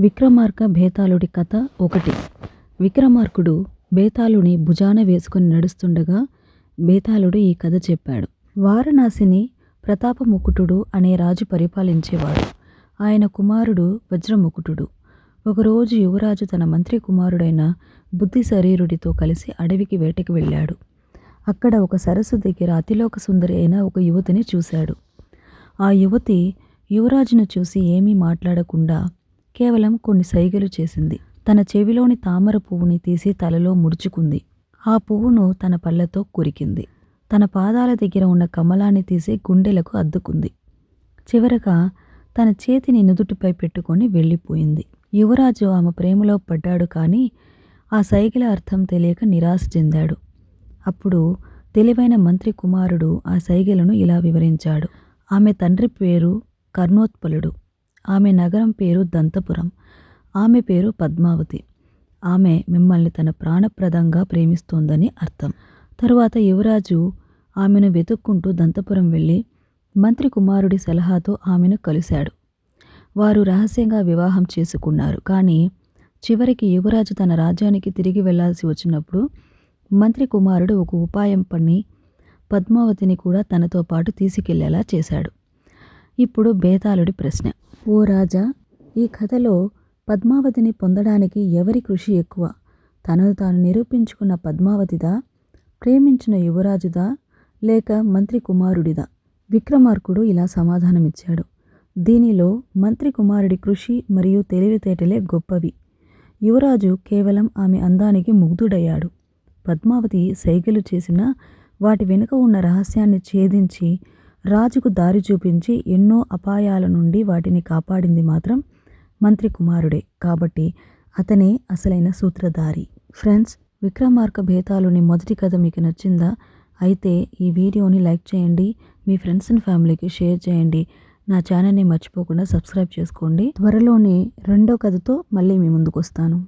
విక్రమార్క బేతాళుడి కథ 1. విక్రమార్కుడు బేతాళుని భుజాన వేసుకుని నడుస్తుండగా బేతాళుడు ఈ కథ చెప్పాడు. వారణాసిని ప్రతాపముకుటుడు అనే రాజు పరిపాలించేవాడు. ఆయన కుమారుడు వజ్రముకుటుడు. ఒకరోజు యువరాజు తన మంత్రి కుమారుడైన బుద్ధిశరీరుడితో కలిసి అడవికి వేటకి వెళ్ళాడు. అక్కడ ఒక సరస్సు దగ్గర అతిలోక సుందరి అయిన ఒక యువతిని చూశాడు. ఆ యువతి యువరాజును చూసి ఏమీ మాట్లాడకుండా కేవలం కొన్ని సైగలు చేసింది. తన చెవిలోని తామర పువ్వుని తీసి తలలో ముడుచుకుంది. ఆ పువ్వును తన పళ్ళతో కొరికింది. తన పాదాల దగ్గర ఉన్న కమలాన్ని తీసి గుండెలకు అద్దుకుంది. చివరగా తన చేతిని నుదుటిపై పెట్టుకొని వెళ్ళిపోయింది. యువరాజు ఆమె ప్రేమలో పడ్డాడు, కానీ ఆ సైగల అర్థం తెలియక నిరాశ చెందాడు. అప్పుడు తెలివైన మంత్రి కుమారుడు ఆ సైగలను ఇలా వివరించాడు. ఆమె తండ్రి పేరు కర్ణోత్పలుడు. ఆమె నగరం పేరు దంతపురం. ఆమె పేరు పద్మావతి. ఆమె మిమ్మల్ని తన ప్రాణప్రదంగా ప్రేమిస్తోందని అర్థం. తరువాత యువరాజు ఆమెను వెతుక్కుంటూ దంతపురం వెళ్ళి మంత్రి కుమారుడి సలహాతో ఆమెను కలిశాడు. వారు రహస్యంగా వివాహం చేసుకున్నారు. కానీ చివరికి యువరాజు తన రాజ్యానికి తిరిగి వెళ్లాల్సి వచ్చినప్పుడు మంత్రి కుమారుడు ఒక ఉపాయం పన్ని పద్మావతిని కూడా తనతో పాటు తీసుకెళ్లేలా చేశాడు. ఇప్పుడు బేతాళుడి ప్రశ్న. ఓ రాజా, ఈ కథలో పద్మావతిని పొందడానికి ఎవరి కృషి ఎక్కువ? తనను తాను నిరూపించుకున్న పద్మావతిదా, ప్రేమించిన యువరాజుదా, లేక మంత్రి కుమారుడిదా? విక్రమార్కుడు ఇలా సమాధానమిచ్చాడు. దీనిలో మంత్రి కుమారుడి కృషి మరియు తెలివితేటలే గొప్పవి. యువరాజు కేవలం ఆమె అందానికి ముగ్ధుడయ్యాడు. పద్మావతి సైగలు చేసినా వాటి వెనుక ఉన్న రహస్యాన్ని ఛేదించి రాజుకు దారి చూపించి ఎన్నో అపాయాల నుండి వాటిని కాపాడింది మాత్రం మంత్రి కుమారుడే. కాబట్టి అతనే అసలైన సూత్రధారి. ఫ్రెండ్స్, విక్రమార్క బేతాళుని మొదటి కథ మీకు నచ్చిందా? అయితే ఈ వీడియోని లైక్ చేయండి, మీ ఫ్రెండ్స్ అండ్ ఫ్యామిలీకి షేర్ చేయండి. నా ఛానల్ని మర్చిపోకుండా సబ్స్క్రైబ్ చేసుకోండి. త్వరలోనే రెండో కథతో మళ్ళీ మీ ముందుకు వస్తాను.